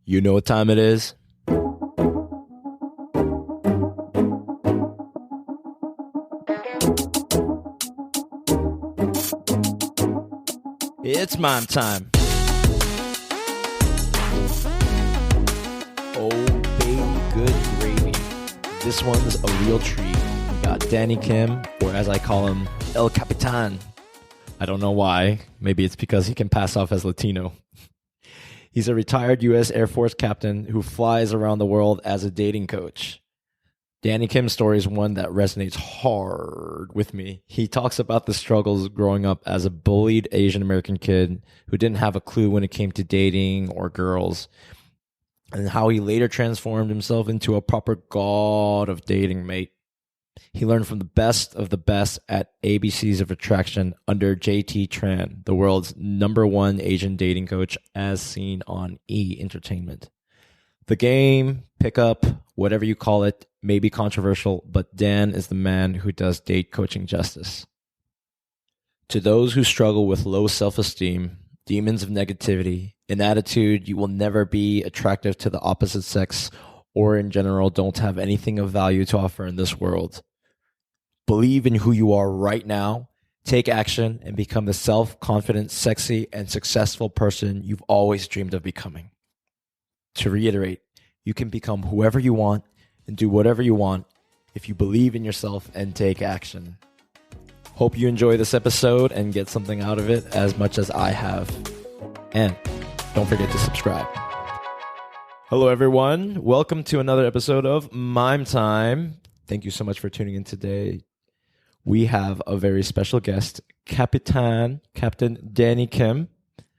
You know what time it is? It's mime time. Oh, baby, good gravy. This one's a real treat. We got Danny Kim, or as I call him, El Capitan. I don't know why. Maybe it's because he can pass off as Latino. He's a retired U.S. Air Force captain who flies around the world as a dating coach. Danny Kim's story is one that resonates hard with me. He talks about the struggles growing up as a bullied Asian American kid who didn't have a clue when it came to dating or girls, and how he later transformed himself into a proper god of dating mate. He learned from the best at ABCs of Attraction under JT Tran, the world's #1 Asian dating coach, as seen on E! Entertainment. The game, pickup, whatever you call it, may be controversial, but Dan is the man who does date coaching justice. To those who struggle with low self-esteem, demons of negativity, an attitude you will never be attractive to the opposite sex, or in general don't have anything of value to offer in this world, believe in who you are right now, take action, and become the self-confident, sexy, and successful person you've always dreamed of becoming. To reiterate, you can become whoever you want and do whatever you want if you believe in yourself and take action. Hope you enjoy this episode and get something out of it as much as I have. And don't forget to subscribe. Hello, everyone. Welcome to another episode of Mime Time. Thank you so much for tuning in today. We have a very special guest, Captain Danny Kim.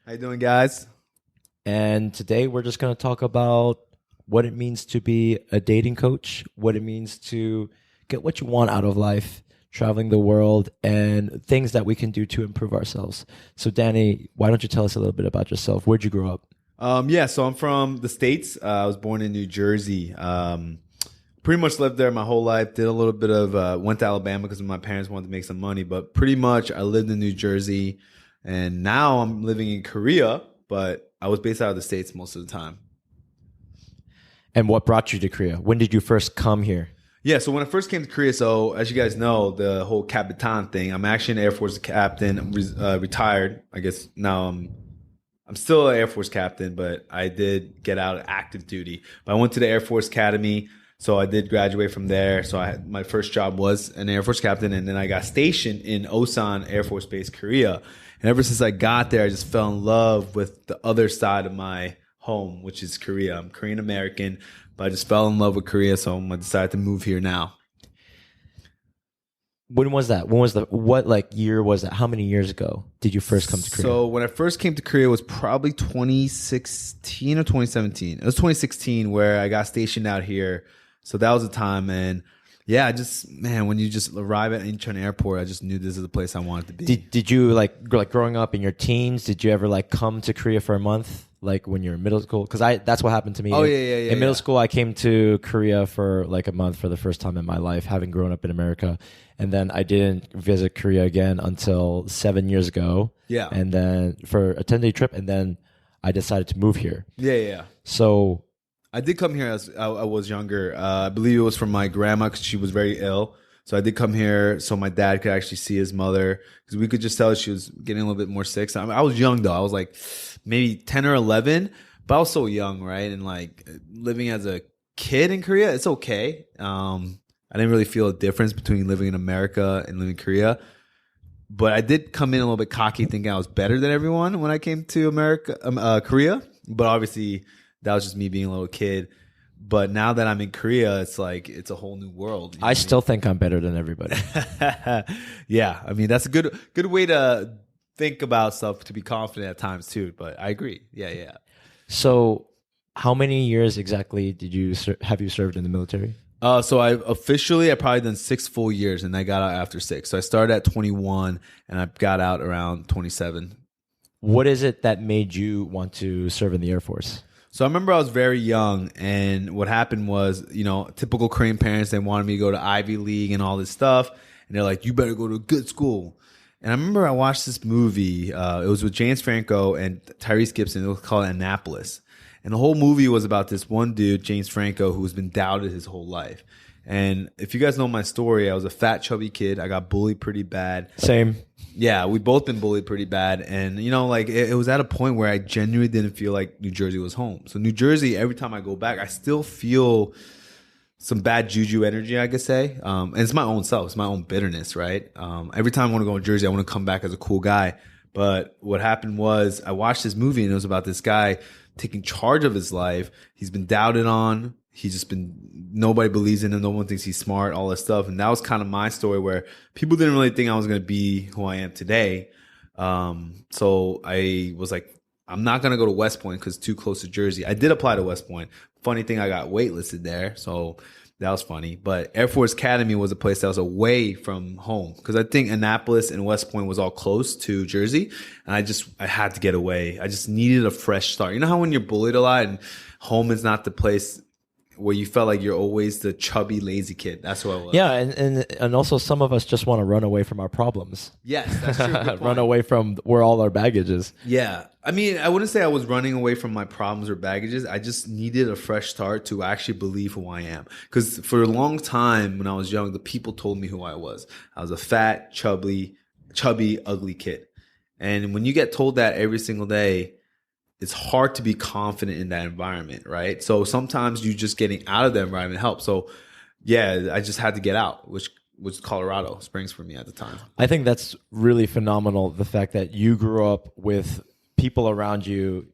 How you doing, guys? And today we're just going to talk about what it means to be a dating coach, what it means to get what you want out of life, traveling the world, and things that we can do to improve ourselves. So, Danny, why don't you tell us a little bit about yourself? Where'd you grow up? So I'm from the States. I was born in New Jersey. Pretty much lived there my whole life. Did a little bit of, went to Alabama because my parents wanted to make some money. But pretty much I lived in New Jersey. And now I'm living in Korea, but I was based out of the States most of the time. And what brought you to Korea? When did you first come here? Yeah, so when I first came to Korea, so as you guys know, the whole Capitan thing, I'm actually an Air Force captain. I'm retired. I guess now I'm still an Air Force captain, but I did get out of active duty. But I went to the Air Force Academy, so I did graduate from there. So my first job was an Air Force captain, and then I got stationed in Osan Air Force Base, Korea. And ever since I got there, I just fell in love with the other side of my home, which is Korea. I'm Korean American, but I just fell in love with Korea, so I decided to move here now. When was that? What year was that? How many years ago did you first come to Korea? So when I first came to Korea, it was probably 2016 or 2017. It was 2016 where I got stationed out here. So that was the time, and yeah, when you just arrive at Incheon Airport, I just knew this is the place I wanted to be. Did you like growing up in your teens? Did you ever come to Korea for a month, like when you're in middle school? Because that's what happened to me. Oh yeah. In middle school, I came to Korea for like a month for the first time in my life, having grown up in America, and then I didn't visit Korea again until 7 years ago. Yeah, and then for a 10-day trip, and then I decided to move here. Yeah. So I did come here as I was younger. I believe it was from my grandma because she was very ill. So I did come here so my dad could actually see his mother, because we could just tell she was getting a little bit more sick. So I was young though. I was like maybe 10 or 11, but I was so young, right? And like living as a kid in Korea, it's okay. I didn't really feel a difference between living in America and living in Korea. But I did come in a little bit cocky, thinking I was better than everyone when I came to Korea. But obviously, that was just me being a little kid. But now that I'm in Korea, it's like it's a whole new world. I still think I'm better than everybody. Yeah, I mean that's a good way to think about stuff, to be confident at times too. But I agree. Yeah. So, how many years exactly have you served in the military? So I probably done 6 full years, and I got out after 6. So I started at 21, and I got out around 27. What is it that made you want to serve in the Air Force? So I remember I was very young, and what happened was, typical Korean parents, they wanted me to go to Ivy League and all this stuff. And they're like, you better go to a good school. And I remember I watched this movie. It was with James Franco and Tyrese Gibson. It was called Annapolis. And the whole movie was about this one dude, James Franco, who's been doubted his whole life. And if you guys know my story, I was a fat, chubby kid. I got bullied pretty bad. Same. Yeah, we both been bullied pretty bad. And, you know, like it was at a point where I genuinely didn't feel like New Jersey was home. So New Jersey, every time I go back, I still feel some bad juju energy, I could say. And it's my own self. It's my own bitterness, right? Every time I want to go to Jersey, I want to come back as a cool guy. But what happened was I watched this movie and it was about this guy taking charge of his life. He's been doubted on. He's just been, nobody believes in him. No one thinks he's smart, all that stuff. And that was kind of my story where people didn't really think I was going to be who I am today. So I was like, I'm not going to go to West Point because it's too close to Jersey. I did apply to West Point. Funny thing, I got waitlisted there. So that was funny. But Air Force Academy was a place that was away from home because I think Annapolis and West Point was all close to Jersey. And I had to get away. I just needed a fresh start. You know how when you're bullied a lot and home is not the place where you felt like you're always the chubby, lazy kid. That's who I was. Yeah, and also some of us just want to run away from our problems. Yes, that's true. Run away from where all our baggage is. Yeah. I mean, I wouldn't say I was running away from my problems or baggages. I just needed a fresh start to actually believe who I am. Because for a long time when I was young, the people told me who I was. I was a fat, chubby, ugly kid. And when you get told that every single day, it's hard to be confident in that environment, right? So sometimes you just getting out of the environment helps. So yeah, I just had to get out, which was Colorado Springs for me at the time. I think that's really phenomenal. The fact that you grew up with people around you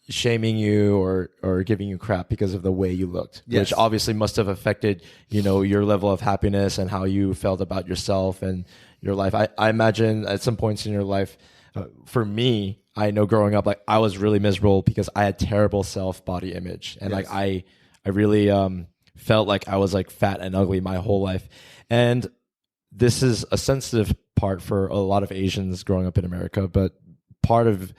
shaming you or giving you crap because of the way you looked, yes. Which obviously must have affected, you know, your level of happiness and how you felt about yourself and your life. I imagine at some points in your life, for me, I know growing up, like I was really miserable because I had terrible body image. And yes. like, I really, felt like I was like fat and ugly my whole life. And this is a sensitive part for a lot of Asians growing up in America. But part of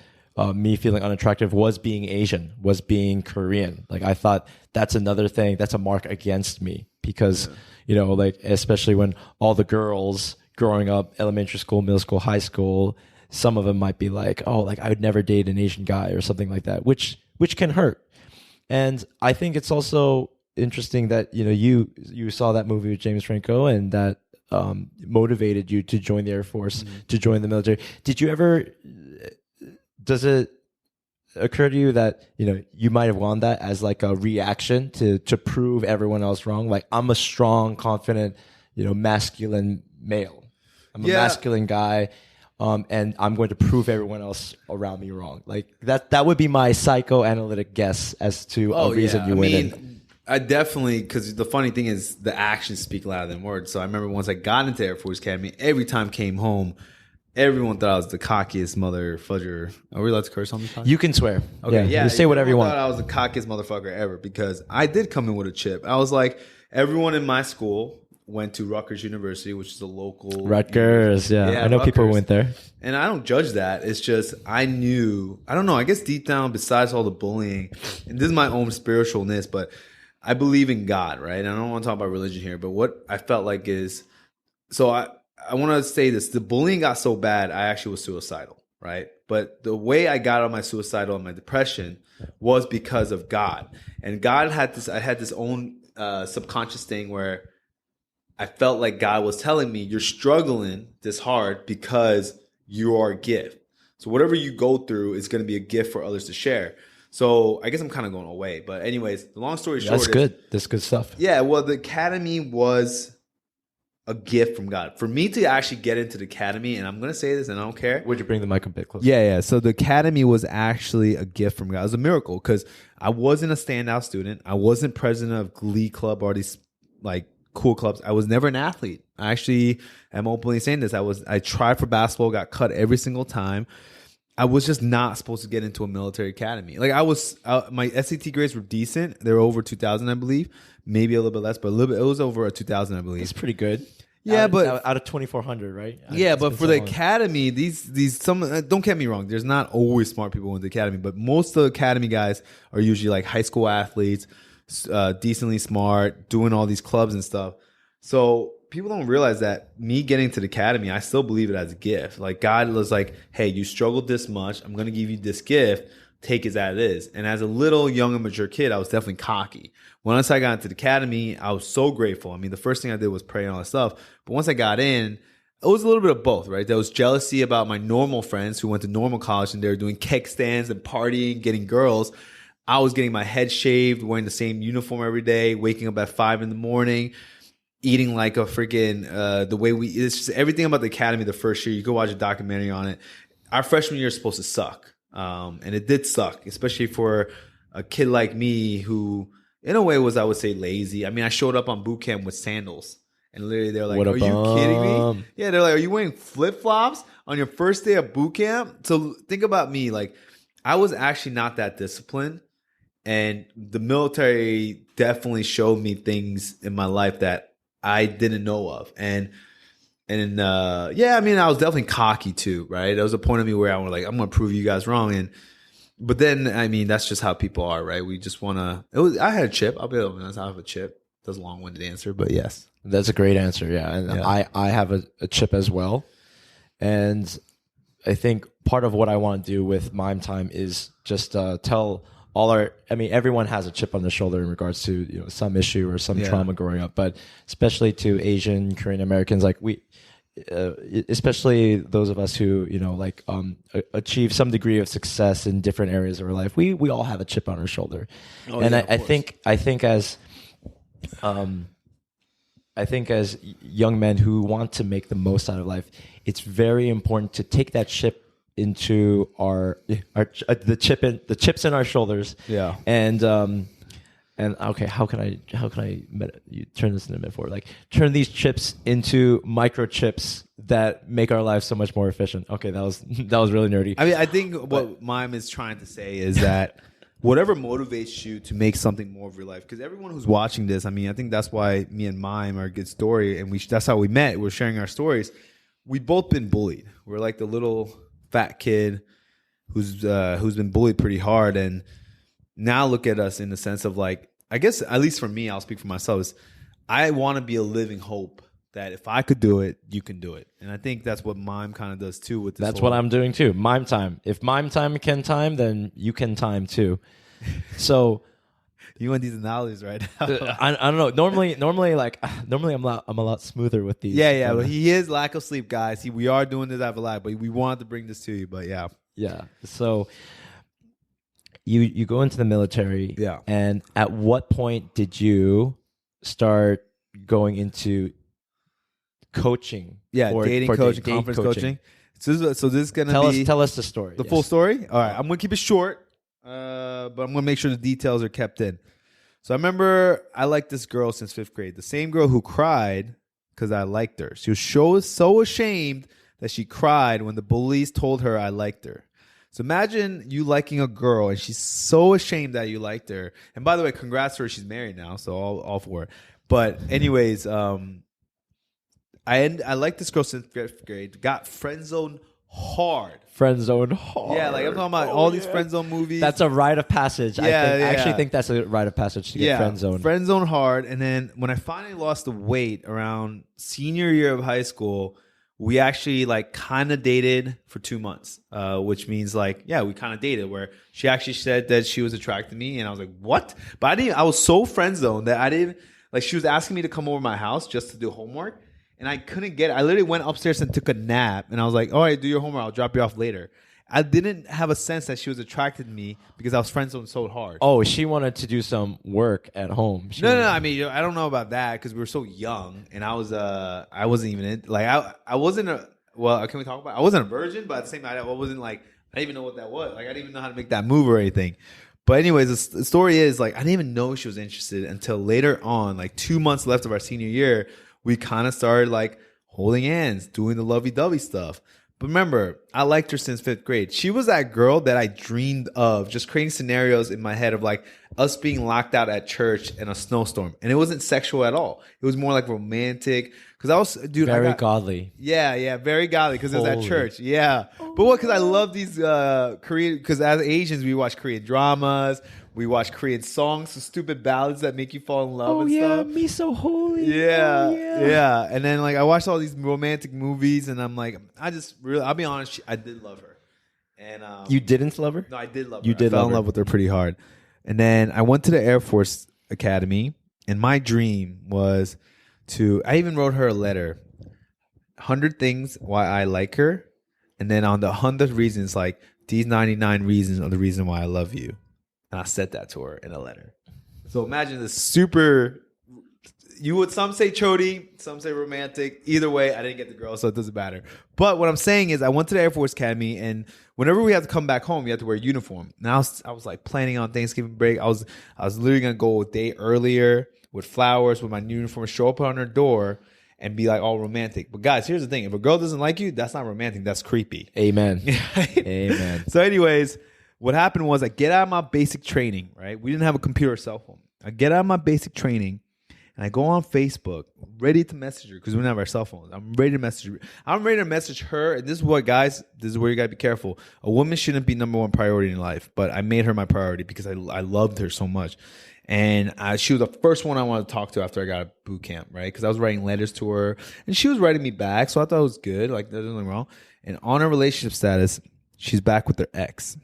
me feeling unattractive was being Asian, was being Korean. Like I thought that's another thing, that's a mark against me because, you know, like, especially when all the girls growing up, elementary school, middle school, high school, some of them might be like, oh, like I would never date an Asian guy or something like that, which can hurt. And I think it's also interesting that, you know, you saw that movie with James Franco and that motivated you to join the Air Force, to join the military. Does it occur to you that, you know, you might have won that as like a reaction to prove everyone else wrong? Like I'm a strong, confident, you know, masculine male. I'm a masculine guy. And I'm going to prove everyone else around me wrong. Like that would be my psychoanalytic guess as to a reason you win it. I definitely, because the funny thing is the actions speak louder than words. So I remember once I got into Air Force Academy, every time I came home, everyone thought I was the cockiest mother fudger. Are we allowed to curse on this podcast? You can swear. Okay, yeah. You say whatever you want. I thought I was the cockiest motherfucker ever because I did come in with a chip. I was like, everyone in my school went to Rutgers University, which is a local Rutgers. Yeah, I know people who went there. And I don't judge that. It's just I don't know, I guess deep down, besides all the bullying, and this is my own spiritualness, but I believe in God, right? And I don't want to talk about religion here, but what I felt like is, so I want to say this, the bullying got so bad, I actually was suicidal, right? But the way I got out of my suicidal and my depression was because of God. And God had this, I had this own subconscious thing where I felt like God was telling me, you're struggling this hard because you are a gift. So whatever you go through is going to be a gift for others to share. So I guess I'm kind of going away. But anyways, the long story short That's good. That's good stuff. Yeah, well, the academy was a gift from God. For me to actually get into the academy, and I'm going to say this and I don't care. Would you bring the mic a bit closer? Yeah. So the academy was actually a gift from God. It was a miracle because I wasn't a standout student. I wasn't president of Glee Club or these like cool clubs. I was never an athlete. I actually am openly saying this. I tried for basketball, got cut every single time. I was just not supposed to get into a military academy. Like my SAT grades were decent. They were over 2,000, I believe. Maybe a little bit less, but a little bit. It was over a 2,000, I believe. That's pretty good. Yeah, but out of 2,400, right? Yeah, but for the academy, these some don't get me wrong. There's not always smart people in the academy, but most of the academy guys are usually like high school athletes, decently smart, doing all these clubs and stuff. So people don't realize that me getting to the academy, I still believe it as a gift. Like God was like, hey, you struggled this much. I'm going to give you this gift take it as it is. And as a little young and mature kid, I was definitely cocky. Once I got into the academy, I was so grateful. I mean, the first thing I did was pray and all that stuff. But once I got in, it was a little bit of both, right? There was jealousy about my normal friends who went to normal college and they were doing keg stands and partying, getting girls. I was getting my head shaved, wearing the same uniform every day, waking up at 5 a.m, eating like a freaking, it's just everything about the academy the first year. You go watch a documentary on it. Our freshman year is supposed to suck. And it did suck, especially for a kid like me who, in a way, was, I would say, lazy. I mean, I showed up on boot camp with sandals. And literally, they're like, are you kidding me? Yeah, they're like, are you wearing flip-flops on your first day of boot camp? So think about me. Like, I was actually not that disciplined. And the military definitely showed me things in my life that I didn't know of. And yeah, I mean, I was definitely cocky too, right? There was a point of me where I was like, I'm going to prove you guys wrong. But then, I mean, that's just how people are, right? We just want to, I had a chip. I'll be honest, I have a chip. That's a long-winded answer, but yes. That's a great answer, yeah. And yeah. I have a chip as well. And I think part of what I want to do with Mime Time is just tell everyone has a chip on their shoulder in regards to some issue or some trauma growing up, but especially to Asian, Korean Americans, like especially those of us who achieve some degree of success in different areas of our life, we all have a chip on our shoulder. I think as young men who want to make the most out of life, it's very important to take that chip into the chips in our shoulders. Yeah. And okay, how can I you turn this into a metaphor? Like turn these chips into microchips that make our lives so much more efficient. Okay, that was really nerdy. I mean, I think what Mime is trying to say is that whatever motivates you to make something more of your life, because everyone who's watching this, I mean, I think that's why me and Mime are a good story, and that's how we met. We're sharing our stories. We've both been bullied. We're like the little fat kid who's been bullied pretty hard, and now look at us in the sense of like, I guess at least for me, I'll speak for myself, is I want to be a living hope that if I could do it, you can do it. And I think that's what Mime kind of does too with this. That's what I'm doing too. Mime Time. If Mime Time can time, then you can time too. So you want these analogies right now. I don't know. Normally I'm a lot smoother with these. Yeah. But he is lack of sleep, guys. We are doing this out of life, but we wanted to bring this to you. But yeah. Yeah. So you go into the military. Yeah. And at what point did you start going into coaching? Yeah, dating coaching, conference coaching. So this is gonna tell us the story. The full story. All right, I'm gonna keep it short, but I'm gonna make sure the details are kept in. So I remember I liked this girl since 5th grade. The same girl who cried because I liked her. She was so ashamed that she cried when the bullies told her I liked her. So imagine you liking a girl and she's so ashamed that you liked her. And by the way, congrats to her. She's married now, so all for it. But anyways, I liked this girl since 5th grade. Got friend zoned hard. Friend zoned hard. Yeah, like I'm talking about all these friend zone movies. That's a rite of passage. I actually think that's a rite of passage to get friend zoned. Friend zoned hard. And then when I finally lost the weight around senior year of high school, we actually like kind of dated for 2 months, which means like, yeah, we kind of dated where she actually said that she was attracted to me. And I was like, what? But I was so friend zoned that I didn't, like she was asking me to come over my house just to do homework. And I couldn't get it. I literally went upstairs and took a nap. And I was like, all right, do your homework. I'll drop you off later. I didn't have a sense that she was attracted to me because I was friend zoned so hard. Oh, she wanted to do some work at home. No. I mean, I don't know about that because we were so young. And I wasn't even in, like, I wasn't can we talk about it? I wasn't a virgin, but at the same time, I wasn't like, I didn't even know what that was. Like, I didn't even know how to make that move or anything. But anyways, the story is like, I didn't even know she was interested until later on, like 2 months left of our senior year. We kind of started like holding hands, doing the lovey-dovey stuff. But remember, I liked her since 5th grade. She was that girl that I dreamed of, just creating scenarios in my head of like us being locked out at church in a snowstorm. And it wasn't sexual at all. It was more like romantic. Because I was, dude, very godly. Yeah, very godly because it was at church. Yeah. But what? Because I love these Korean, because as Asians, we watch Korean dramas. We watch Korean songs, some stupid ballads that make you fall in love and stuff. Oh, yeah, me so holy. Yeah. And then, like, I watched all these romantic movies, and I'm like, I'll be honest, I did love her. And You didn't love her? No, I did love her. You did I fell love in her. love with her pretty hard. And then I went to the Air Force Academy, and my dream was I even wrote her a letter, 100 things why I like her, and then on the 100th reasons, like, these 99 reasons are the reason why I love you. And I said that to her in a letter. So imagine this super... some say chody, some say romantic. Either way, I didn't get the girl, so it doesn't matter. But what I'm saying is I went to the Air Force Academy, and whenever we had to come back home, you had to wear a uniform. Now I was like planning on Thanksgiving break. I was literally going to go a day earlier with flowers, with my uniform, show up on her door, and be like all romantic. But guys, here's the thing. If a girl doesn't like you, that's not romantic. That's creepy. Amen. Amen. So anyways, what happened was I get out of my basic training, right? We didn't have a computer or cell phone. I get out of my basic training, and I go on Facebook, ready to message her, because we didn't have our cell phones. I'm ready to message her. I'm ready to message her. And this is what, guys, this is where you got to be careful. A woman shouldn't be number one priority in life. But I made her my priority because I loved her so much. And she was the first one I wanted to talk to after I got a boot camp, right? Because I was writing letters to her. And she was writing me back. So I thought it was good. Like, there's nothing wrong. And on her relationship status, she's back with her ex.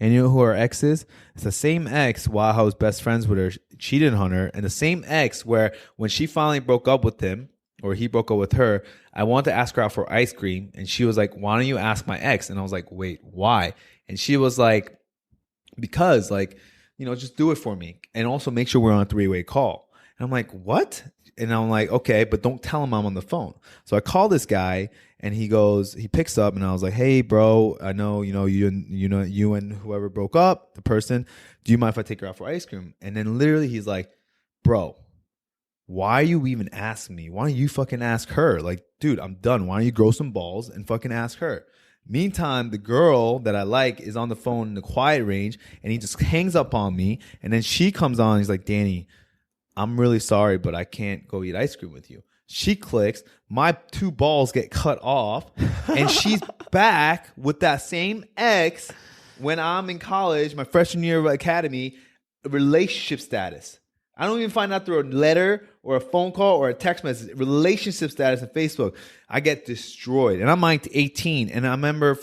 And you know who her ex is? It's the same ex while I was best friends with her, cheated on her. And the same ex where when she finally broke up with him, or he broke up with her, I wanted to ask her out for ice cream. And she was like, why don't you ask my ex? And I was like, wait, why? And she was like, because, like, you know, just do it for me. And also make sure we're on a 3-way call. And I'm like, what? And I'm like, okay, but don't tell him I'm on the phone. So I call this guy, and he picks up, and I was like, hey, bro, I know, you and whoever broke up, the person, do you mind if I take her out for ice cream? And then literally he's like, bro, why are you even asking me? Why don't you fucking ask her? Like, dude, I'm done. Why don't you grow some balls and fucking ask her? Meantime, the girl that I like is on the phone in the quiet range, and he just hangs up on me. And then she comes on, and he's like, Danny, I'm really sorry, but I can't go eat ice cream with you. She clicks. My 2 balls get cut off. And she's back with that same ex when I'm in college, my freshman year of academy, relationship status. I don't even find out through a letter or a phone call or a text message. Relationship status on Facebook. I get destroyed. And I'm like 18. And I remember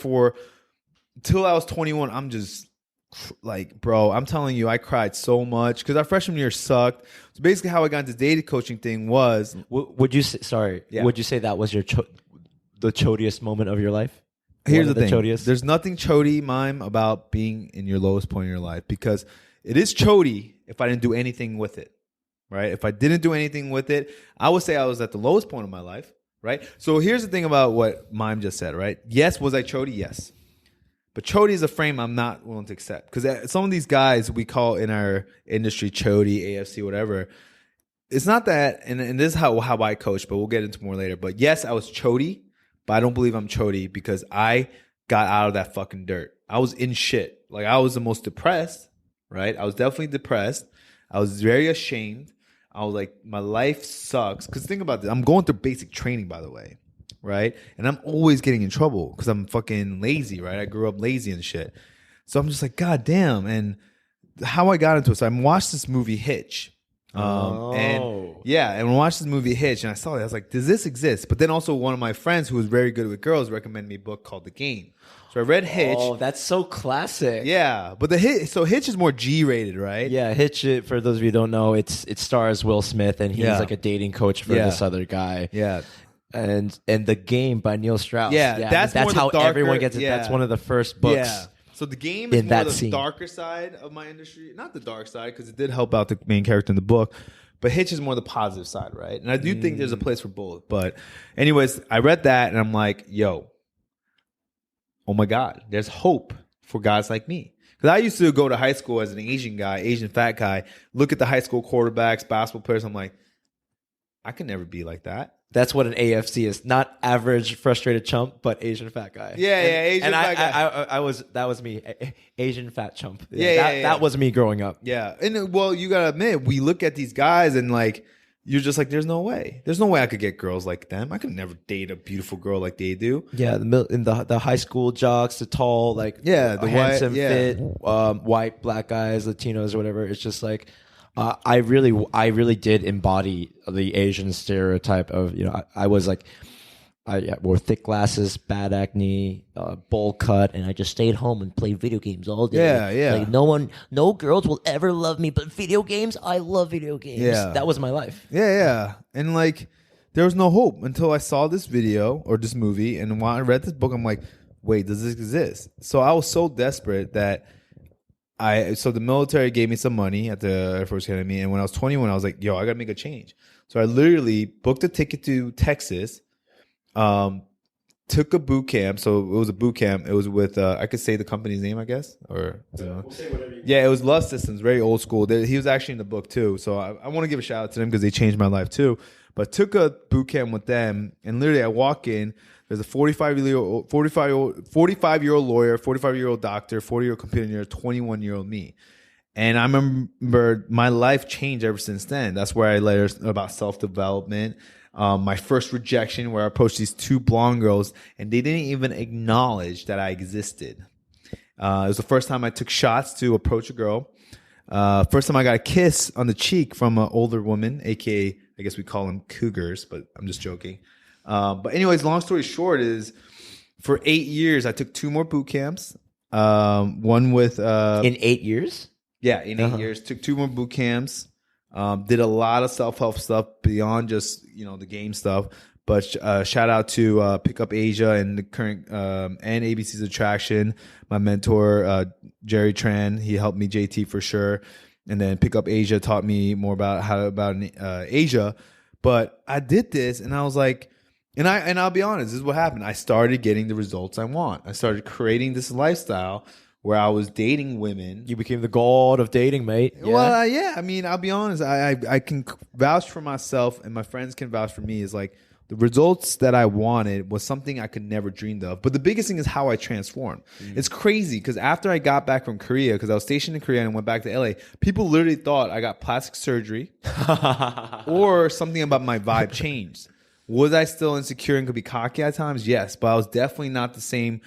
till I was 21, I'm just like, bro, I'm telling you, I cried so much because our freshman year sucked. So basically how I got into dating coaching thing was... Would you say, would you say that was your the chodiest moment of your life? Here's the thing. Chodiest? There's nothing chody, Mime, about being in your lowest point in your life, because it is chody if I didn't do anything with it, right? If I didn't do anything with it, I would say I was at the lowest point of my life, right? So here's the thing about what Mime just said, right? Yes, was I chody? Yes. But chody is a frame I'm not willing to accept, because some of these guys we call in our industry chody, AFC, whatever. It's not that, and this is how I coach, but we'll get into more later. But yes, I was chody, but I don't believe I'm chody because I got out of that fucking dirt. I was in shit. Like, I was the most depressed, right? I was definitely depressed. I was very ashamed. I was like, my life sucks. Because think about this. I'm going through basic training, by the way, right? And I'm always getting in trouble because I'm fucking lazy, right? I grew up lazy and shit. So I'm just like, God damn. And how I got into it. So I watched this movie Hitch. And I watched this movie Hitch, and I saw it. I was like, does this exist? But then also one of my friends who was very good with girls recommended me a book called The Game. So I read Hitch. Oh, that's so classic. Yeah, but Hitch is more G-rated, right? Yeah, Hitch, for those of you who don't know, it stars Will Smith, and he's like a dating coach for this other guy. Yeah. And The Game by Neil Strauss. Yeah, that's how darker, everyone gets it. Yeah. That's one of the first books. Yeah. So The Game is more the darker side of my industry. Not the dark side, because it did help out the main character in the book. But Hitch is more the positive side, right? And I do think there's a place for both. But anyways, I read that, and I'm like, yo, oh my God, there's hope for guys like me. Because I used to go to high school as an Asian fat guy, look at the high school quarterbacks, basketball players. I'm like, I can never be like that. That's what an AFC is. Not average frustrated chump, but Asian fat guy. Asian fat guy. That was me. Asian fat chump. That was me growing up. Yeah. And well, you gotta admit, we look at these guys and like, you're just like, there's no way. There's no way I could get girls like them. I could never date a beautiful girl like they do. Yeah, in the high school jocks, the tall, like the handsome, fit, white, black guys, Latinos, or whatever. It's just like, I really did embody the Asian stereotype of, I was like, I wore thick glasses, bad acne, bowl cut, and I just stayed home and played video games all day. Yeah. Like no girls will ever love me, but video games, I love video games. Yeah. That was my life. Yeah. And like, there was no hope until I saw this video or this movie. And when I read this book, I'm like, wait, does this exist? So I was so desperate that so the military gave me some money at the Air Force Academy. And when I was 21, I was like, yo, I got to make a change. So I literally booked a ticket to Texas, took a boot camp. So it was a boot camp. It was with, I could say the company's name, I guess. Or We'll say whatever you yeah, it was Love Systems, very old school. He was actually in the book too. So I want to give a shout out to them because they changed my life too. But took a boot camp with them. And literally I walk in, there's a 45-year-old lawyer, 45-year-old doctor, 40-year-old computer engineer, 21-year-old me. And I remember my life changed ever since then. That's where I learned about self-development. My first rejection, where I approached these two blonde girls, and they didn't even acknowledge that I existed. It was the first time I took shots to approach a girl. First time I got a kiss on the cheek from an older woman, aka I guess we call them cougars, but I'm just joking. But anyways, long story short is, for 8 years I took 2 more boot camps. One with in 8 years. Yeah, in 8 years, took 2 more boot camps. Did a lot of self-help stuff beyond just, the game stuff. But shout out to Pick Up Asia and the current and ABC's Attraction. My mentor, JT Tran, he helped me, JT for sure. And then Pick Up Asia taught me more about Asia. But I did this, and I was like, and I'll be honest, this is what happened. I started getting the results I want. I started creating this lifestyle where I was dating women. You became the god of dating, mate. Yeah. Well, yeah. I mean, I'll be honest. I can vouch for myself, and my friends can vouch for me. Is like, the results that I wanted was something I could never dreamed of. But the biggest thing is how I transformed. It's crazy because after I got back from Korea, because I was stationed in Korea and went back to LA, people literally thought I got plastic surgery or something about my vibe changed. Was I still insecure and could be cocky at times? Yes, but I was definitely not the same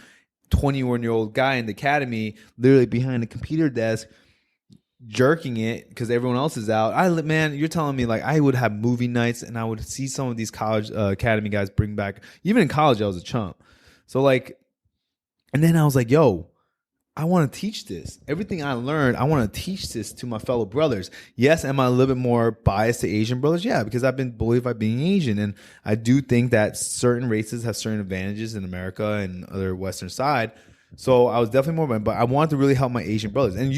21-year-old guy in the academy, literally behind the computer desk, jerking it because everyone else is out. Man, you're telling me like I would have movie nights and I would see some of these college academy guys bring back. Even in college, I was a chump. So like, and then I was like, yo, I want to teach this. Everything I learned, I want to teach this to my fellow brothers. Yes, am I a little bit more biased to Asian brothers? Yeah, because I've been bullied by being Asian. And I do think that certain races have certain advantages in America and other Western side. So I was definitely more, but I wanted to really help my Asian brothers. And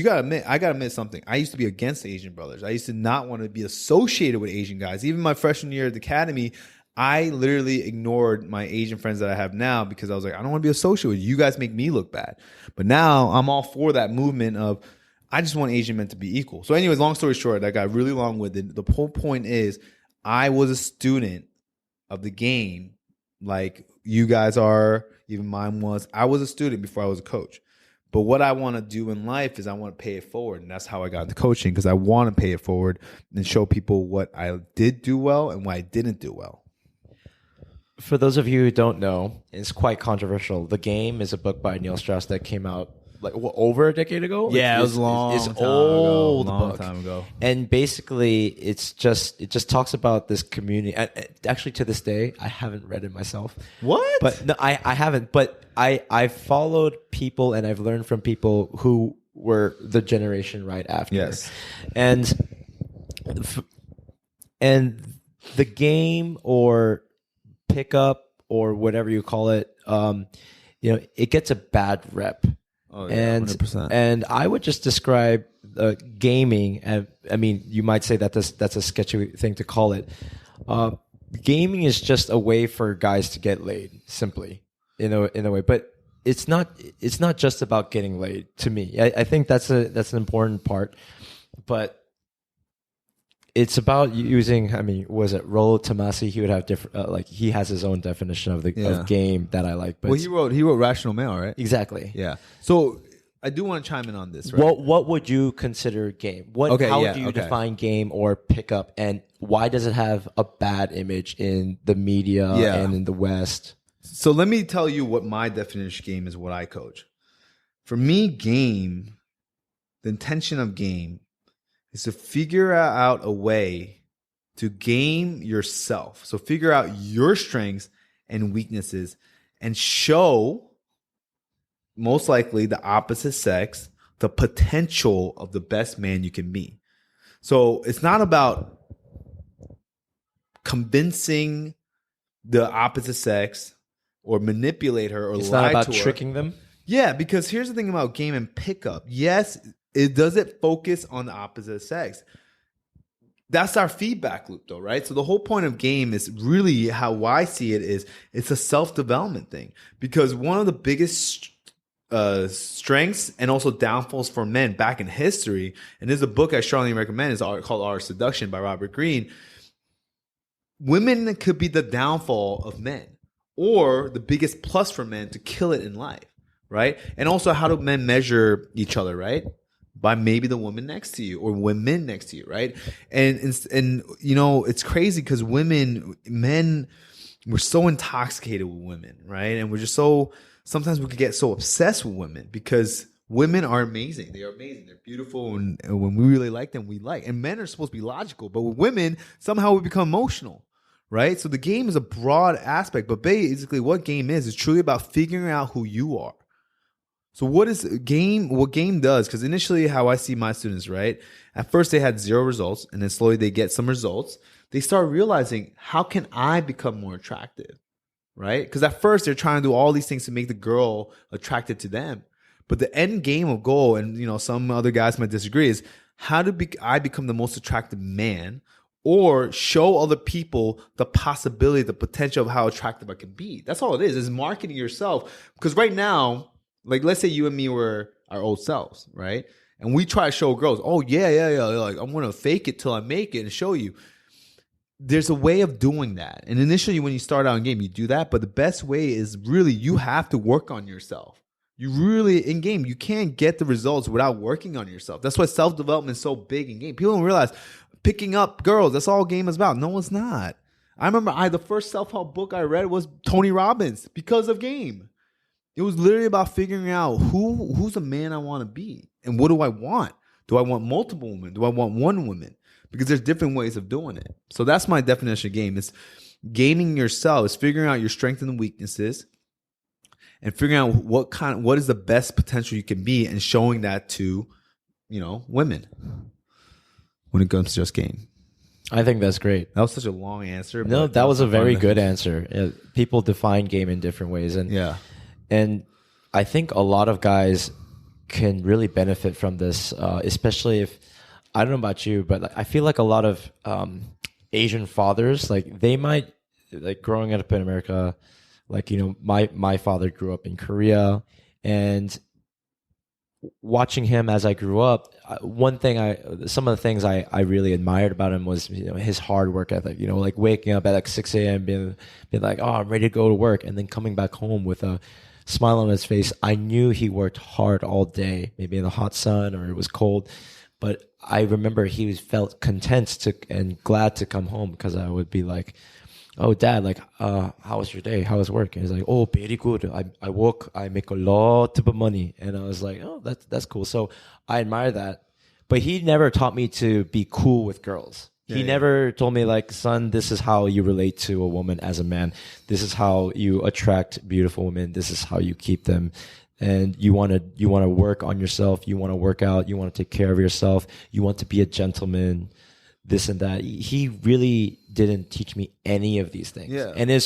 I gotta admit something. I used to be against Asian brothers. I used to not want to be associated with Asian guys. Even my freshman year at the academy, I literally ignored my Asian friends that I have now because I was like, I don't want to be associated with you. You guys make me look bad. But now I'm all for that movement of, I just want Asian men to be equal. So anyways, long story short, I got really long with it. The whole point is, I was a student of the game like you guys are, even mine was. I was a student before I was a coach. But what I want to do in life is I want to pay it forward. And that's how I got into coaching, because I want to pay it forward and show people what I did do well and what I didn't do well. For those of you who don't know, it's quite controversial. The Game is a book by Neil Strauss that came out like over a decade ago. Yeah, it was long. It's old long book. Time ago. And basically, it just talks about this community. Actually, to this day, I haven't read it myself. What? But no, I haven't. But I followed people and I've learned from people who were the generation right after. Yes. And the Game or Pickup or whatever you call it, it gets a bad rep. Oh, yeah, 100%. And I would just describe gaming. I mean, you might say that that's a sketchy thing to call it. Gaming is just a way for guys to get laid, simply in a way. But it's not just about getting laid. To me, I think that's an important part. But it's about using. I mean, was it Rollo Tomasi? He would have different. He has his own definition of of game that I like. But well, he wrote Rational Male, right? Exactly. Yeah. So I do want to chime in on this. Right? What would you consider game? How do you define game or pickup, and why does it have a bad image in the media and in the West? So let me tell you what my definition of game is. What I coach. For me, game, the intention of game, is to figure out a way to game yourself. So figure out your strengths and weaknesses and show, most likely, the opposite sex the potential of the best man you can be. So it's not about convincing the opposite sex or manipulate her or lie to her. It's not about tricking them? Yeah, because here's the thing about game and pickup. Yes, it doesn't focus on the opposite sex. That's our feedback loop, though, right? So the whole point of game is really how I see it is it's a self-development thing. Because one of the biggest strengths and also downfalls for men back in history, and there's a book I strongly recommend, is called Art of Seduction by Robert Greene. Women could be the downfall of men or the biggest plus for men to kill it in life, right? And also, how do men measure each other, right? By maybe the woman next to you or women next to you, right? And you know, it's crazy because men, we're so intoxicated with women, right? And we're just so, sometimes we could get so obsessed with women because women are amazing. They are amazing. They're beautiful. And when we really like them, we like. And men are supposed to be logical. But with women, somehow we become emotional, right? So the game is a broad aspect. But basically what game is truly about figuring out who you are. So what game does, because initially how I see my students, right? At first they had 0 results and then slowly they get some results. They start realizing, how can I become more attractive? Right? Because at first they're trying to do all these things to make the girl attracted to them. But the end game of goal, and you know, some other guys might disagree, is how do I become the most attractive man, or show other people the possibility, the potential of how attractive I can be. That's all it is marketing yourself. Because right now, like let's say you and me were our old selves, right? And we try to show girls, oh yeah. Like I'm gonna fake it till I make it and show you. There's a way of doing that. And initially when you start out in game, you do that. But the best way is really you have to work on yourself. You really, in game, you can't get the results without working on yourself. That's why self-development is so big in game. People don't realize picking up girls, that's all game is about. No, it's not. I remember the first self-help book I read was Tony Robbins because of game. It was literally about figuring out who's the man I want to be and what do I want? Do I want multiple women? Do I want one woman? Because there's different ways of doing it. So that's my definition of game. It's gaming yourself. It's figuring out your strengths and weaknesses and figuring out what is the best potential you can be and showing that to, you know, women when it comes to just game. I think that's great. That was such a long answer. No, that was a very good answer. People define game in different ways. And I think a lot of guys can really benefit from this, especially if, I don't know about you, but I feel like a lot of Asian fathers, like they might, like growing up in America, like, you know, my father grew up in Korea, and watching him as I grew up, some of the things I really admired about him was, you know, his hard work ethic, you know, like waking up at like 6 a.m. being like, oh, I'm ready to go to work, and then coming back home with a smile on his face. I knew he worked hard all day, maybe in the hot sun or it was cold, but I remember he felt content and glad to come home, because I would be like, oh, Dad, like, how was your day? How was work? And he's like, oh, very good. I work, I make a lot of money. And I was like, oh, that's cool. So I admire that. But he never taught me to be cool with girls. He never told me, like, son, this is how you relate to a woman as a man. This is how you attract beautiful women. This is how you keep them. And you want to work on yourself. You want to work out. You want to take care of yourself. You want to be a gentleman, this and that. He really didn't teach me any of these things. Yeah. And it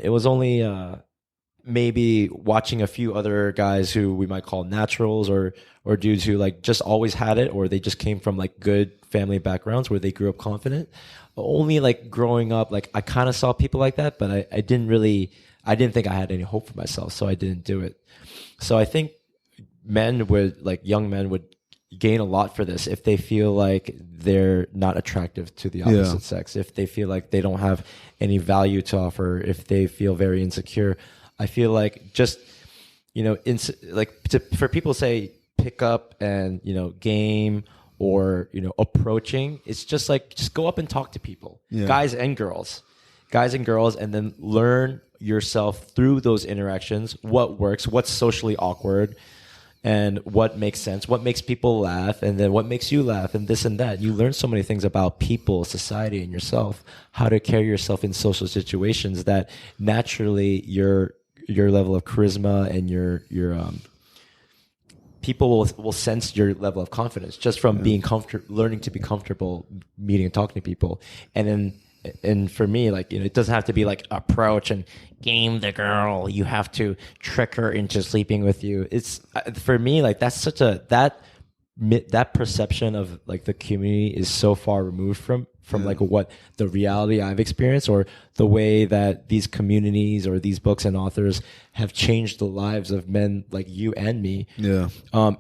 was only maybe watching a few other guys who we might call naturals, or dudes who like just always had it, or they just came from like good family backgrounds where they grew up confident. Only like growing up, like I kind of saw people like that, but I didn't think I had any hope for myself, so I didn't do it. So I think young men would gain a lot for this if they feel like they're not attractive to the opposite sex, if they feel like they don't have any value to offer, if they feel very insecure. I feel like just, you know, for people to say pick up and, you know, game or, you know, approaching, it's just like, just go up and talk to people, guys and girls, and then learn yourself through those interactions, what works, what's socially awkward, and what makes sense, what makes people laugh, and then what makes you laugh, and this and that. You learn so many things about people, society, and yourself, how to carry yourself in social situations that naturally your level of charisma and your people will sense your level of confidence just from being learning to be comfortable meeting and talking to people. And for me, like, you know, it doesn't have to be like approach and game the girl. You have to trick her into sleeping with you. It's for me, like, that's such that perception of like the community is so far removed from like what the reality I've experienced, or the way that these communities or these books and authors have changed the lives of men like you and me. Yeah.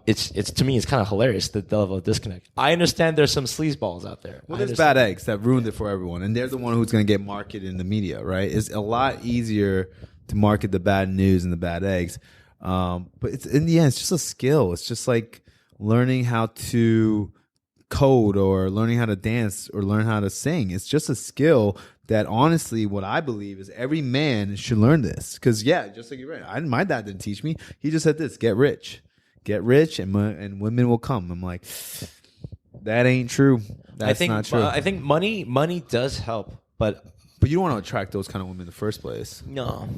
It's to me, it's kind of hilarious, the level of disconnect. I understand there's some sleazeballs out there. Well, there's bad eggs that ruined it for everyone, and they're the one who's going to get marketed in the media, right? It's a lot easier to market the bad news and the bad eggs. But it's in the end, it's just a skill. It's just like learning how to code or learning how to dance or learn how to sing. It's just a skill that, honestly, what I believe is every man should learn this. Because, yeah, just like you're right, my dad didn't teach me. He just said this: get rich, and women will come. I'm like, that ain't true. That's not true. I think money does help, but you don't want to attract those kind of women in the first place. No,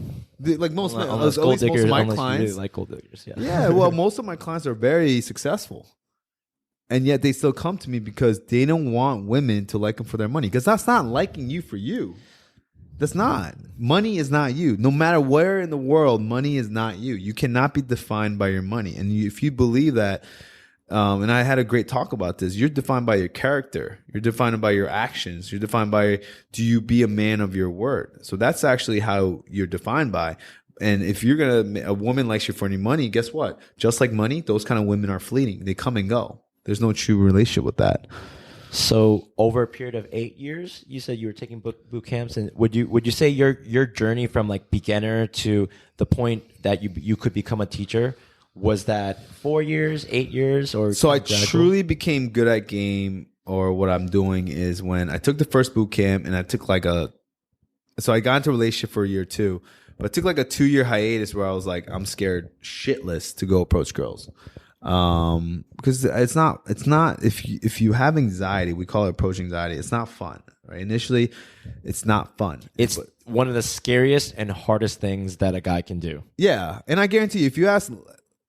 like most men, unless at least most of my unless clients, you really like gold diggers. Yeah. Yeah, well, most of my clients are very successful. And yet they still come to me because they don't want women to like them for their money. Because that's not liking you for you. That's not. Money is not you. No matter where in the world, money is not you. You cannot be defined by your money. And if you believe that, and I had a great talk about this, you're defined by your character. You're defined by your actions. You're defined by, do you be a man of your word? So that's actually how you're defined by. And if a woman likes you for any money, guess what? Just like money, those kind of women are fleeting. They come and go. There's no true relationship with that. So over a period of 8 years, you said you were taking boot camps, and would you say your journey from like beginner to the point that you could become a teacher, was that 4 years, 8 years, or so? I truly became good at game, or what I'm doing is when I took the first boot camp, and I took so I got into a relationship for a year too, but I took like a 2-year hiatus where I was like, I'm scared shitless to go approach girls. Because it's not if you have anxiety, we call it approach anxiety. It's not fun, right? Initially, it's not fun. It's one of the scariest and hardest things that a guy can do. Yeah, and I guarantee you, if you ask,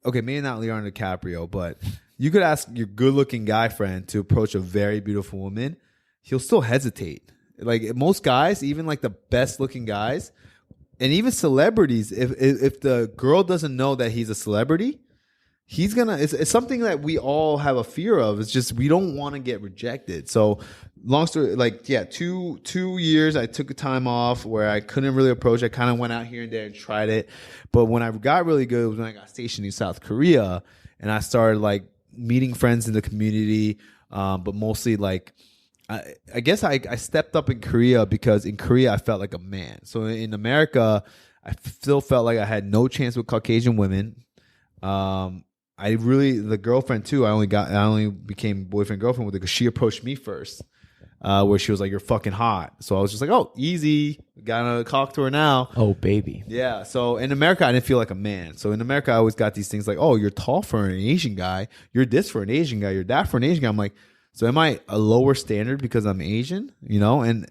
okay, maybe not Leonardo DiCaprio, but you could ask your good-looking guy friend to approach a very beautiful woman, he'll still hesitate. Like most guys, even like the best-looking guys, and even celebrities, if the girl doesn't know that he's a celebrity, he's gonna. It's something that we all have a fear of. It's just we don't want to get rejected. So, long story, like, yeah, two years I took a time off where I couldn't really approach. I kind of went out here and there and tried it. But when I got really good was when I got stationed in South Korea, and I started like meeting friends in the community. But mostly like, I guess I stepped up in Korea because in Korea I felt like a man. So in America, I still felt like I had no chance with Caucasian women. The girlfriend too, I only became boyfriend girlfriend with her because she approached me first, where she was like, "You're fucking hot." So I was just like, "Oh, easy, gotta talk to her now." Oh, baby. Yeah. So in America, I didn't feel like a man. So in America, I always got these things like, "Oh, you're tall for an Asian guy. You're this for an Asian guy. You're that for an Asian guy." I'm like, so am I a lower standard because I'm Asian? You know? And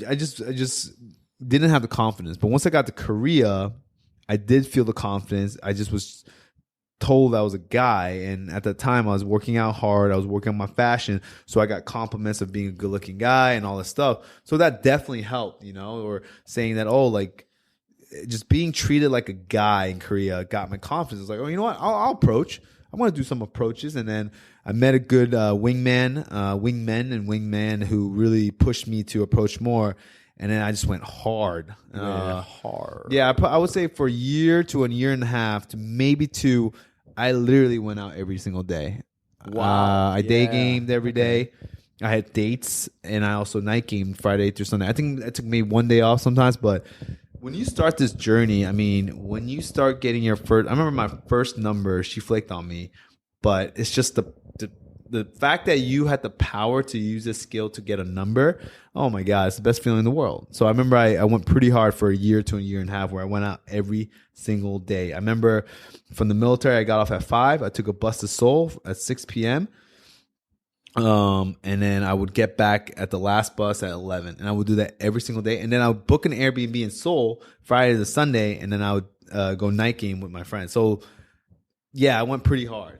I just didn't have the confidence. But once I got to Korea, I did feel the confidence. I just was told I was a guy, and at the time I was working out hard. I was working on my fashion, so I got compliments of being a good-looking guy and all this stuff. So that definitely helped, you know. Or saying that, oh, like just being treated like a guy in Korea got my confidence. It's like, oh, you know what? I'll approach. I want to do some approaches, and then I met a good wingman who really pushed me to approach more. And then I just went hard. Hard. Yeah, I would say for a year to a year and a half to maybe 2, I literally went out every single day. Wow. I day gamed every day. I had dates, and I also night gamed Friday through Sunday. I think it took me one day off sometimes, but when you start this journey, I mean, when you start getting your first, I remember my first number, she flaked on me, but it's just the the fact that you had the power to use this skill to get a number, oh my God, it's the best feeling in the world. So I remember I went pretty hard for a year to a year and a half where I went out every single day. I remember from the military, I got off at 5. I took a bus to Seoul at 6 p.m. And then I would get back at the last bus at 11. And I would do that every single day. And then I would book an Airbnb in Seoul Friday to Sunday. And then I would go night game with my friends. So yeah, I went pretty hard.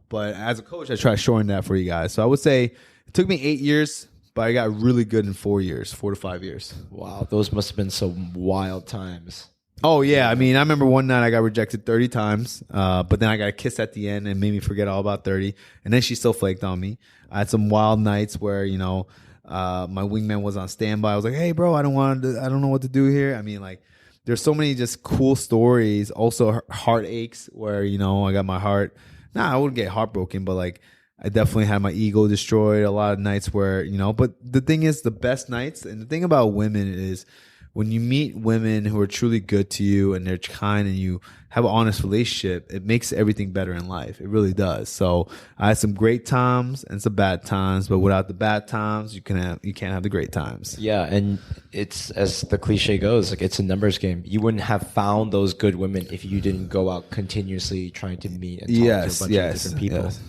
But as a coach, I try to shorten that for you guys. So I would say it took me 8 years, but I got really good in 4 years, 4 to 5 years. Wow, those must have been some wild times. Oh, yeah. I mean, I remember one night I got rejected 30 times, but then I got a kiss at the end and made me forget all about 30. And then she still flaked on me. I had some wild nights where, my wingman was on standby. I was like, hey, bro, I don't know what to do here. I mean, like, there's so many just cool stories. Also, heartaches where, I got my heart. I wouldn't get heartbroken, but like I definitely had my ego destroyed. A lot of nights where, but the thing is the best nights. And the thing about women is when you meet women who are truly good to you and they're kind and you have an honest relationship, it makes everything better in life. It really does. So I had some great times and some bad times, but without the bad times, you can't have the great times. Yeah. And it's, as the cliche goes, like it's a numbers game. You wouldn't have found those good women if you didn't go out continuously trying to meet and talk to a bunch of different people. Yes.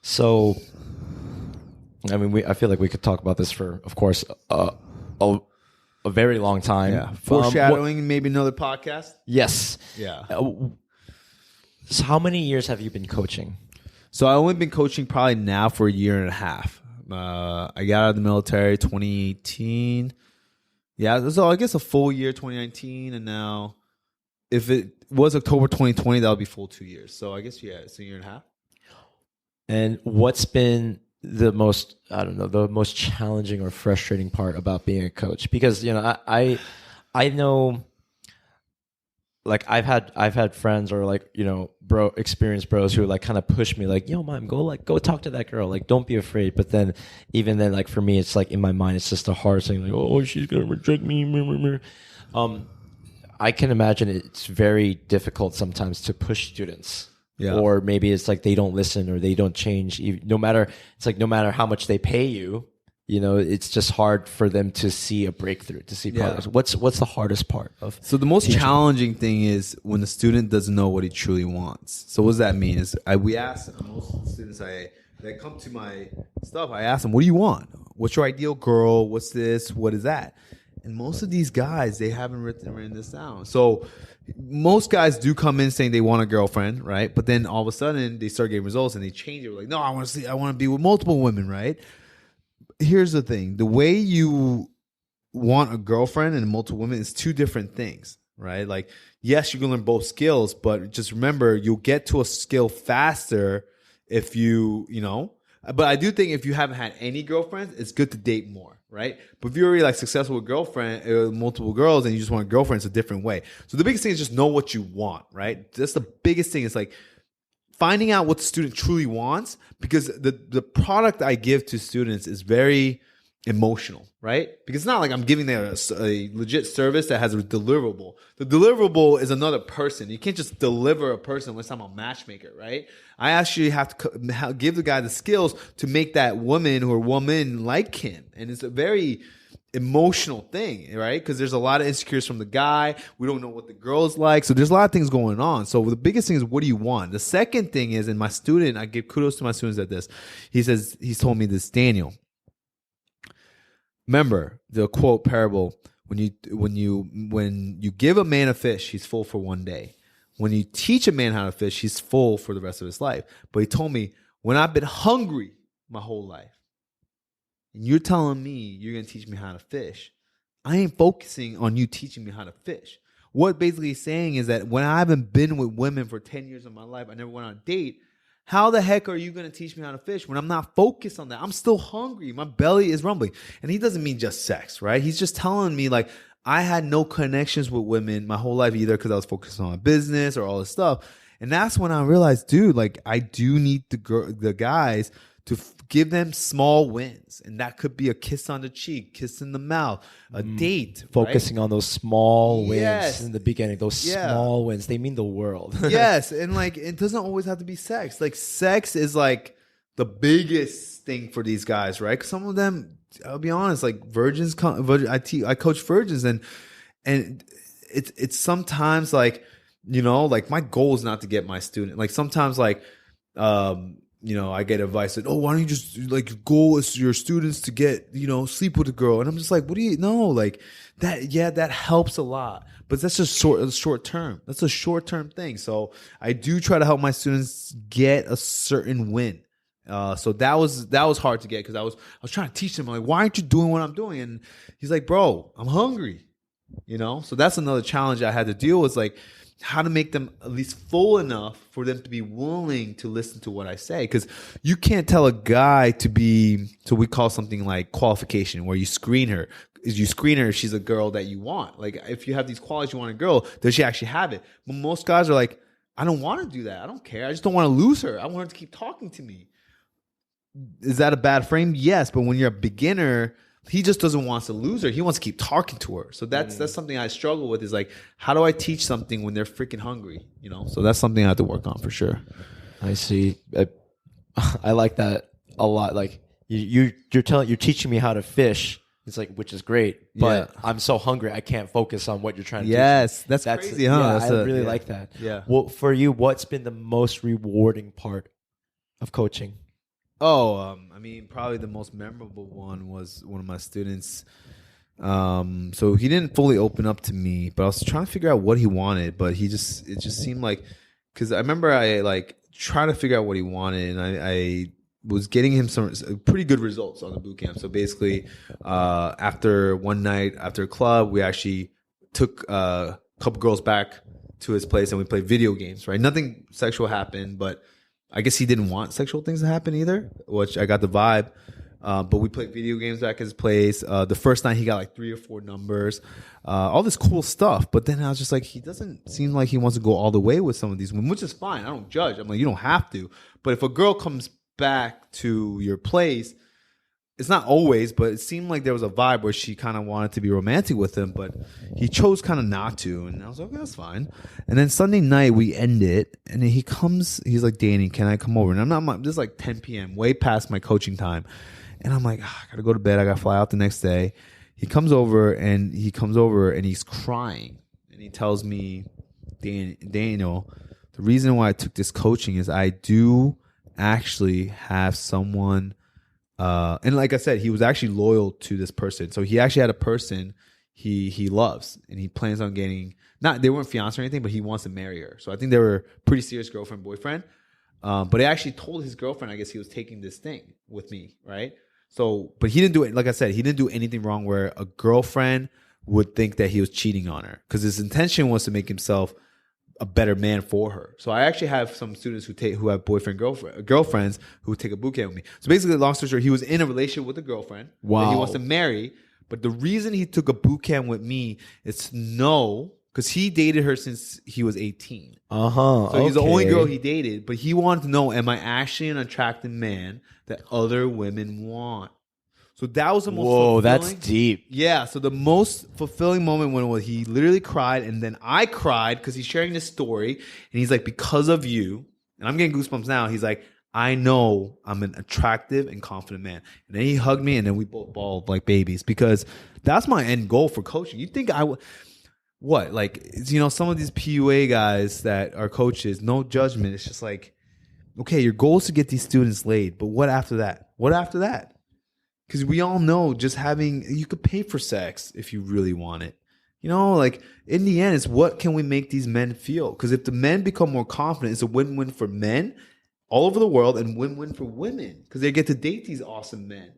So, I mean, I feel like we could talk about this for, of course, a very long time. Yeah. Foreshadowing, maybe another podcast. Yes. Yeah. So how many years have you been coaching? So I've only been coaching probably now for a year and a half. I got out of the military 2018. Yeah. So I guess a full year, 2019. And now if it was October 2020, that would be full 2 years. So I guess, yeah, it's a year and a half. And what's been the most challenging or frustrating part about being a coach? Because I know, like I've had friends or like experienced bros who like kind of push me like, yo man, go talk to that girl, like don't be afraid. But then even then, like for me, it's like in my mind it's just the hardest thing, like, oh, she's gonna reject me. I can imagine it's very difficult sometimes to push students. Yeah. Or maybe it's like they don't listen or they don't change. No matter how much they pay you, it's just hard for them to see a breakthrough, to see progress. Yeah. What's the hardest part of? So the most challenging thing is when the student doesn't know what he truly wants. So what does that mean? Is we ask most students that come to my stuff, I ask them, what do you want? What's your ideal girl? What's this? What is that? And most of these guys, they haven't written this down. So most guys do come in saying they want a girlfriend, right? But then all of a sudden they start getting results and they change it. Like, no, I want to be with multiple women, right? Here's the thing. The way you want a girlfriend and multiple women is two different things, right? Like, yes, you can learn both skills, but just remember, you'll get to a skill faster if but I do think if you haven't had any girlfriends, it's good to date more, right? But if you're already like successful with multiple girls and you just want a girlfriend, it's a different way. So the biggest thing is just know what you want, right? That's the biggest thing. It's like finding out what the student truly wants, because the product I give to students is very emotional, right? Because it's not like I'm giving them a legit service that has a deliverable. The deliverable is another person. You can't just deliver a person unless I'm a matchmaker, right? I actually have to give the guy the skills to make that woman or woman like him. And it's a very emotional thing, right? Because there's a lot of insecurities from the guy. We don't know what the girl's like. So there's a lot of things going on. So the biggest thing is, what do you want? The second thing is, and my student, I give kudos to my students at this. He's told me this, Daniel. Remember the quote parable, when you give a man a fish, he's full for one day. When you teach a man how to fish, he's full for the rest of his life. But he told me, when I've been hungry my whole life, and you're telling me you're going to teach me how to fish, I ain't focusing on you teaching me how to fish. What basically he's saying is that when I haven't been with women for 10 years of my life, I never went on a date, how the heck are you going to teach me how to fish when I'm not focused on that? I'm still hungry. My belly is rumbling. And he doesn't mean just sex, right? He's just telling me, like, I had no connections with women my whole life either because I was focused on my business or all this stuff. And that's when I realized, dude, like, I do need the guys to give them small wins. And that could be a kiss on the cheek, kiss in the mouth, a date. Focusing on those small wins in the beginning. Those small wins, they mean the world. Yes. And like, it doesn't always have to be sex. Like, sex is like the biggest thing for these guys, right? 'Cause some of them, I'll be honest, like virgins, I coach virgins, and it's sometimes like, you know, like my goal is not to get my student. Like sometimes like, you know, I get advice that, oh, why don't you just like your goal is your students to get, you know, sleep with a girl. And I'm just like, what do you know? Like that, yeah, that helps a lot. But that's just short term. That's a short term thing. So I do try to help my students get a certain win. So that was hard to get because I was trying to teach him, like, why aren't you doing what I'm doing? And he's like, bro, I'm hungry. You know? So that's another challenge I had to deal with, like how to make them at least full enough for them to be willing to listen to what I say. Because you can't tell a guy to be, so we call something like qualification, where you screen her. You screen her if she's a girl that you want. Like if you have these qualities you want in a girl, does she actually have it? But most guys are like, I don't want to do that. I don't care. I just don't want to lose her. I want her to keep talking to me. Is that a bad frame? Yes. But when you're a beginner, he just doesn't want to lose her. He wants to keep talking to her. So that's something I struggle with, is like, how do I teach something when they're freaking hungry? You know? So that's something I have to work on for sure. I see. I like that a lot. Like you're teaching me how to fish. It's like, which is great, but yeah. I'm so hungry I can't focus on what you're trying to teach me. That's crazy, huh? Yeah, I really like that. Yeah. Well, for you, what's been the most rewarding part of coaching? Oh, I mean, probably the most memorable one was one of my students. So he didn't fully open up to me, but I was trying to figure out what he wanted. But it just seemed like, because I remember I like tried to figure out what he wanted, and I was getting him some pretty good results on the boot camp. So basically, after one night after a club, we actually took a couple girls back to his place and we played video games. Right, nothing sexual happened, but I guess he didn't want sexual things to happen either, which I got the vibe. But we played video games back at his place. The first night he got like 3 or 4 numbers, all this cool stuff. But then I was just like, he doesn't seem like he wants to go all the way with some of these women, which is fine. I don't judge. I'm like, you don't have to. But if a girl comes back to your place, it's not always, but it seemed like there was a vibe where she kind of wanted to be romantic with him, but he chose kind of not to. And I was like, okay, that's fine. And then Sunday night we end it, and then he comes, he's like, Danny, can I come over? And this is like 10 p.m., way past my coaching time. And I'm like, I got to go to bed. I got to fly out the next day. He comes over and he's crying. And he tells me, Daniel, the reason why I took this coaching is I do actually have someone. And like I said, he was actually loyal to this person. So he actually had a person he loves, and he plans on getting, not, they weren't fiancé or anything, but he wants to marry her. So I think they were pretty serious girlfriend, boyfriend. But he actually told his girlfriend, I guess he was taking this thing with me, right? So, but he didn't do it. Like I said, he didn't do anything wrong where a girlfriend would think that he was cheating on her, because his intention was to make himself a better man for her. So I actually have some students who have girlfriends who take a boot camp with me. So basically, long story short, he was in a relationship with a girlfriend that he wants to marry. But the reason he took a boot camp with me is to know, because he dated her since he was 18. So he's the only girl he dated, but he wanted to know, am I actually an attractive man that other women want? So that was the most fulfilling. That's deep. Yeah, so the most fulfilling moment when he literally cried, and then I cried because he's sharing this story, and he's like, because of you, and I'm getting goosebumps now, he's like, I know I'm an attractive and confident man. And then he hugged me, and then we both bawled like babies, because that's my end goal for coaching. You think I would... What? Like, you know, some of these PUA guys that are coaches, no judgment. It's just like, okay, your goal is to get these students laid, but what after that? What after that? Because we all know just you could pay for sex if you really want it. You know, like in the end, it's what can we make these men feel? Because if the men become more confident, it's a win-win for men all over the world and win-win for women, because they get to date these awesome men.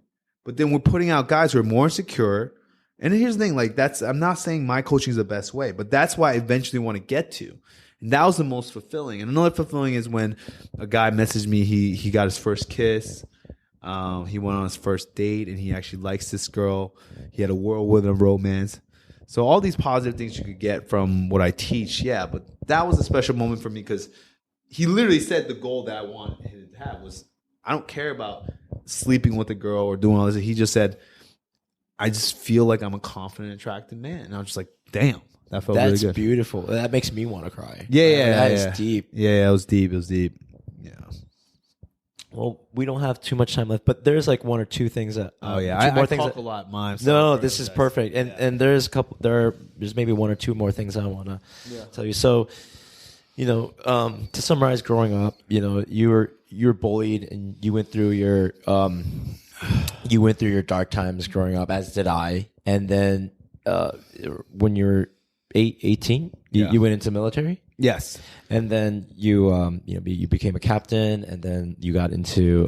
But then we're putting out guys who are more insecure. And here's the thing, like I'm not saying my coaching is the best way, but that's why I eventually want to get to. And that was the most fulfilling. And another fulfilling is when a guy messaged me, he got his first kiss. He went on his first date, and he actually likes this girl. He had a whirlwind of romance. So all these positive things you could get from what I teach, yeah. But that was a special moment for me, because he literally said the goal that I wanted him to have was, I don't care about sleeping with a girl or doing all this. He just said, I just feel like I'm a confident, attractive man. And I was just like, damn, that felt really good. That's beautiful. That makes me want to cry. Yeah. That is deep. Yeah, it was deep. Yeah. Well, we don't have too much time left, but there's like one or two things that. Oh yeah, two more I things talk that, a lot, Mime. No, this is perfect, and there's a couple. There's maybe one or two more things I want to tell you. So, to summarize, growing up, you were bullied, and you went through your dark times growing up, as did I. And then when you were 18, you went into military. Yes. And then you became a captain, and then you got into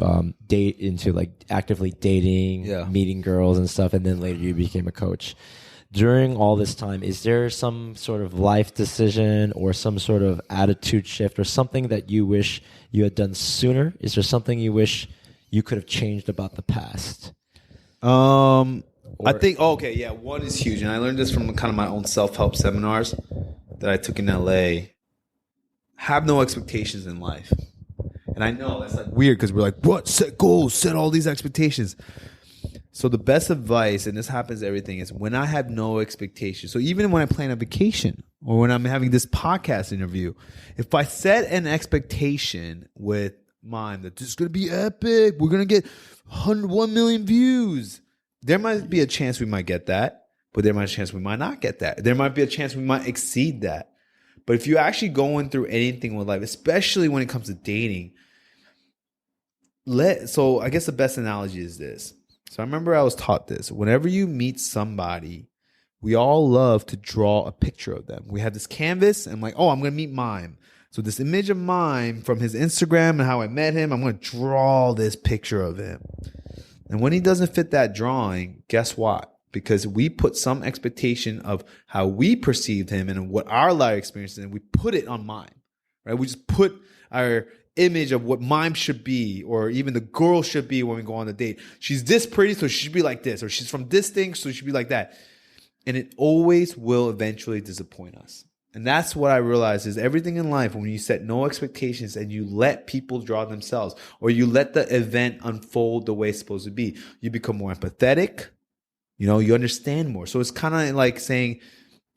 like actively dating, meeting girls and stuff, and then later you became a coach. During all this time, is there some sort of life decision or some sort of attitude shift or something that you wish you had done sooner? Is there something you wish you could have changed about the past? I think one is huge, and I learned this from kind of my own self-help seminars that I took in LA. Have no expectations in life. And I know that's like weird because we're like, what? Set goals, set all these expectations. So the best advice, and this happens to everything, is when I have no expectations. So even when I plan a vacation or when I'm having this podcast interview, if I set an expectation with mine that this is going to be epic, we're going to get 1 million views, there might be a chance we might get that, but there might be a chance we might not get that. There might be a chance we might exceed that. But if you're actually going through anything with life, especially when it comes to dating, so I guess the best analogy is this. So I remember I was taught this. Whenever you meet somebody, we all love to draw a picture of them. We have this canvas and I'm like, oh, I'm going to meet Mime. So this image of Mime from his Instagram and how I met him, I'm going to draw this picture of him. And when he doesn't fit that drawing, guess what? Because we put some expectation of how we perceived him and what our life experience is, and we put it on Mime, right? We just put our image of what Mime should be, or even the girl should be when we go on a date. She's this pretty, so she should be like this, or she's from this thing, so she should be like that. And it always will eventually disappoint us. And that's what I realized is everything in life, when you set no expectations and you let people draw themselves, or you let the event unfold the way it's supposed to be, you become more empathetic. You understand more. So it's kind of like saying,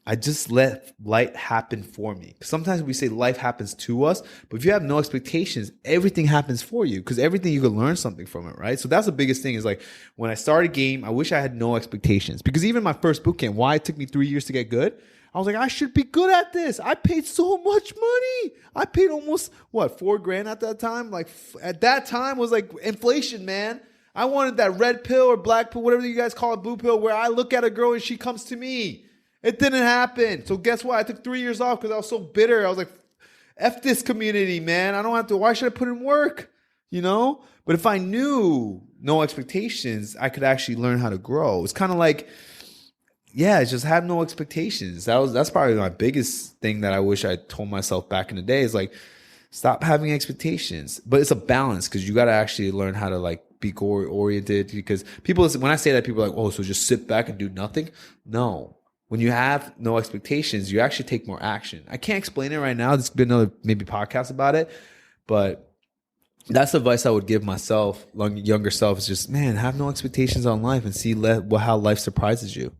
I just let life happen for me. Sometimes we say life happens to us, but if you have no expectations, everything happens for you, because everything you can learn something from it, right? So that's the biggest thing is like when I started a game, I wish I had no expectations, because even my first boot camp, why it took me 3 years to get good, I was like, I should be good at this. I paid so much money. I paid almost, $4,000 at that time? Like at that time was like inflation, man. I wanted that red pill or black pill, whatever you guys call it, blue pill, where I look at a girl and she comes to me. It didn't happen. So guess what? I took 3 years off because I was so bitter. I was like, F this community, man. I don't have to. Why should I put in work? But if I knew no expectations, I could actually learn how to grow. It's kind of like, it's just have no expectations. That's probably my biggest thing that I wish I told myself back in the day is like, stop having expectations. But it's a balance, because you got to actually learn how to like be goal oriented, because when I say that, people are like, oh, so just sit back and do nothing. No, when you have no expectations, you actually take more action. I can't explain it right now. There's been another maybe podcast about it, but that's the advice I would give myself, younger self, is just, man, have no expectations on life and see how life surprises you.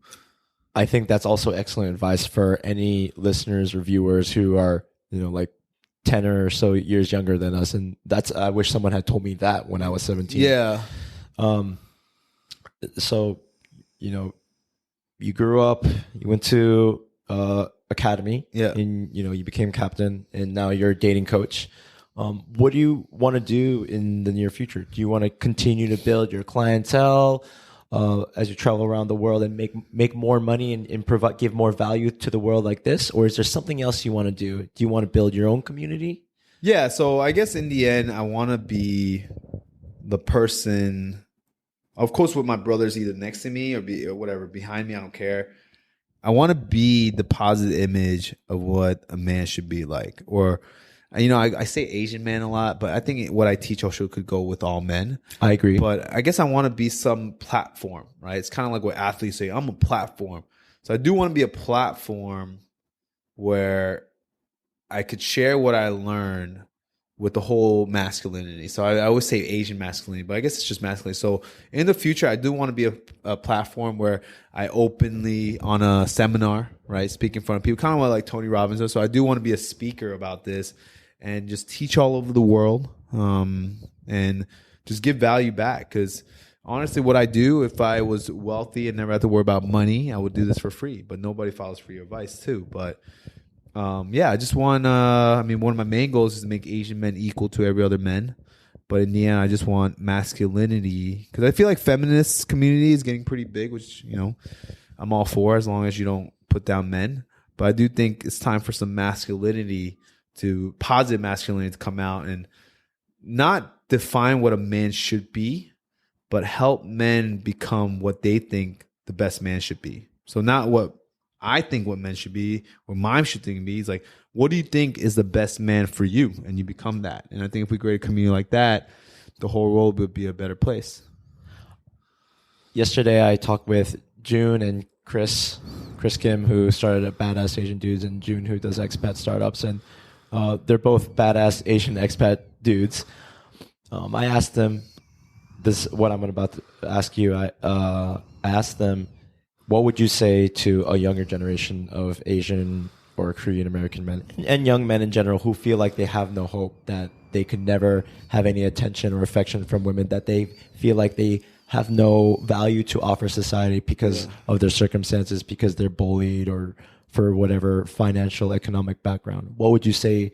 I think that's also excellent advice for any listeners or viewers who are, like 10 or so years younger than us. And I wish someone had told me that when I was 17. Yeah. So, you grew up, you went to academy, and, you became captain, and now you're a dating coach. What do you want to do in the near future? Do you want to continue to build your clientele as you travel around the world and make more money and give more value to the world like this? Or is there something else you want to do? Do you want to build your own community? Yeah, so I guess in the end, I want to be the person, of course, with my brothers either next to me or whatever, behind me, I don't care. I want to be the positive image of what a man should be like. Or, I say Asian man a lot, but I think what I teach also could go with all men. I agree. But I guess I want to be some platform, right? It's kind of like what athletes say, I'm a platform. So I do want to be a platform where I could share what I learned with the whole masculinity. So I always say Asian masculinity, but I guess it's just masculinity. So in the future, I do want to be a platform where I openly, on a seminar, right, speak in front of people, kind of like Tony Robbins does. So I do want to be a speaker about this and just teach all over the world. and just give value back. Because honestly, what I do, if I was wealthy and never had to worry about money, I would do this for free. But nobody follows free advice too. But I just want, one of my main goals is to make Asian men equal to every other man. But in the end, I just want masculinity, because I feel like feminist community is getting pretty big, which, I'm all for, as long as you don't put down men. But I do think it's time for some positive masculinity to come out and not define what a man should be, but help men become what they think the best man should be. So not what I think what men should be or mine should think be. It's like, what do you think is the best man for you? And you become that. And I think if we create a community like that, the whole world would be a better place. Yesterday, I talked with June and Chris Kim, who started at Badass Asian Dudes, and June, who does expat startups. And they're both badass Asian expat dudes. I asked them this, what I'm about to ask you. I asked them, what would you say to a younger generation of Asian or Korean American men and young men in general who feel like they have no hope, that they could never have any attention or affection from women, that they feel like they have no value to offer society because of their circumstances, because they're bullied or for whatever financial, economic background? What would you say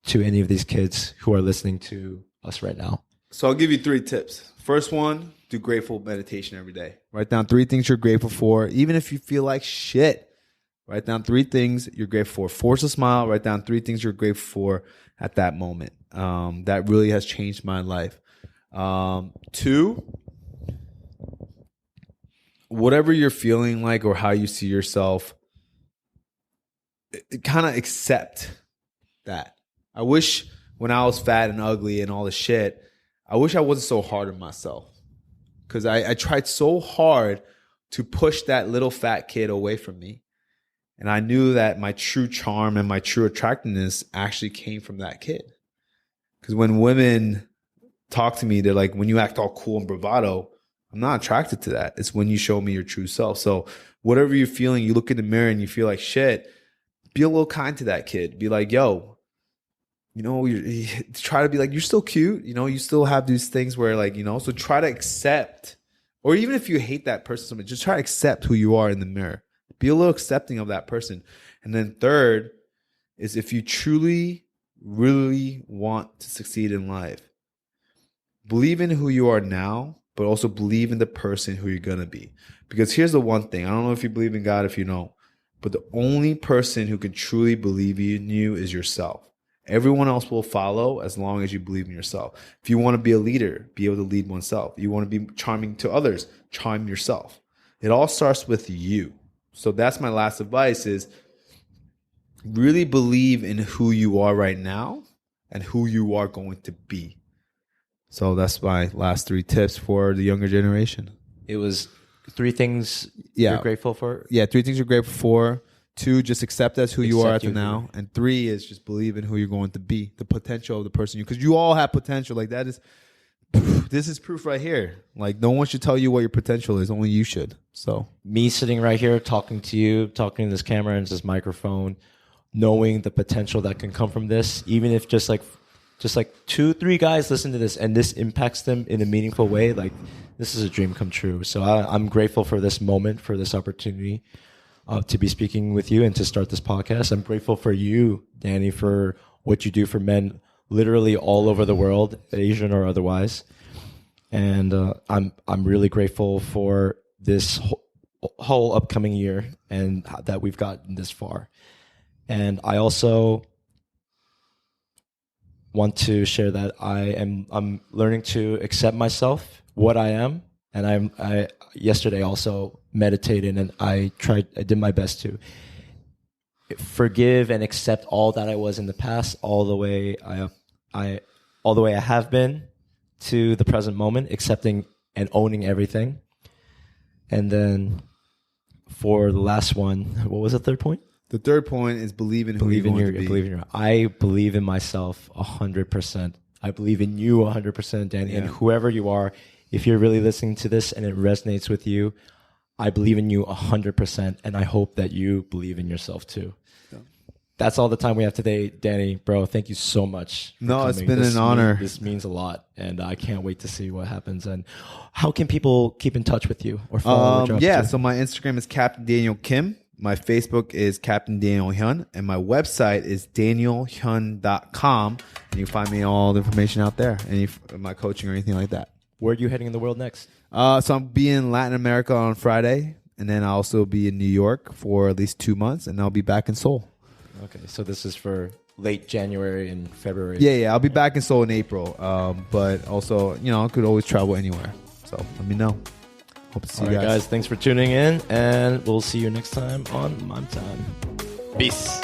to any of these kids who are listening to us right now? So I'll give you 3 tips. First one, do grateful meditation every day. Write down 3 things you're grateful for. Even if you feel like shit, write down 3 things you're grateful for. Force a smile. Write down 3 things you're grateful for at that moment. That really has changed my life. 2, whatever you're feeling like or how you see yourself, kind of accept that. I wish when I was fat and ugly and all the shit, I wish I wasn't so hard on myself. Because I tried so hard to push that little fat kid away from me. And I knew that my true charm and my true attractiveness actually came from that kid. Because when women talk to me, they're like, when you act all cool and bravado, I'm not attracted to that. It's when you show me your true self. So whatever you're feeling, you look in the mirror and you feel like shit, be a little kind to that kid. Be like, yo, try to be like, you're still cute. You still have these things where so try to accept, or even if you hate that person, just try to accept who you are in the mirror. Be a little accepting of that person. And then 3rd is, if you truly, really want to succeed in life, believe in who you are now, but also believe in the person who you're going to be. Because here's the one thing. I don't know if you believe in God, if you don't, but the only person who can truly believe in you is yourself. Everyone else will follow as long as you believe in yourself. If you want to be a leader, be able to lead oneself. You want to be charming to others, charm yourself. It all starts with you. So that's my last advice, is really believe in who you are right now and who you are going to be. So that's my last 3 tips for the younger generation. It was 3 things you're grateful for? Yeah, 3 things you're grateful for. 2, just accept as who you are at the now. And 3 is just believe in who you're going to be, the potential of the person because you all have potential. Like that is, this is proof right here. Like no one should tell you what your potential is. Only you should. So me sitting right here talking to you, talking to this camera and this microphone, knowing the potential that can come from this, even if just like 2-3 guys listen to this and this impacts them in a meaningful way, like this is a dream come true. So I'm grateful for this moment, for this opportunity to be speaking with you and to start this podcast. I'm grateful for you, Danny, for what you do for men literally all over the world, Asian or otherwise. And I'm really grateful for this whole upcoming year and that we've gotten this far. And I also want to share that I'm learning to accept myself, what I am, and I yesterday also meditated and I did my best to forgive and accept all that I was in the past, all the way I have been to the present moment, accepting and owning everything. And then for the last one, what was the 3rd point? The 3rd point is believe in who you're going to be. I believe in myself 100%. I believe in you 100%, Danny. Yeah. And whoever you are, if you're really listening to this and it resonates with you, I believe in you 100%. And I hope that you believe in yourself too. Yeah. That's all the time we have today, Danny. Bro, thank you so much. No, it's been an honor. This means a lot, and I can't wait to see what happens. And how can people keep in touch with you or follow what you're up to? So my Instagram is Captain Daniel Kim. My Facebook is Captain Daniel Hyun, and my website is danielhyun.com. And you find me all the information out there, any my coaching or anything like that. Where are you heading in the world next? So I'm be in Latin America on Friday, and then I'll also be in New York for at least 2 months, and I'll be back in Seoul. Okay, so this is for late January and February. Yeah, I'll be back in Seoul in April. But also, I could always travel anywhere. So let me know. Hope to see you guys. Thanks for tuning in, and we'll see you next time on Mime Time. Peace.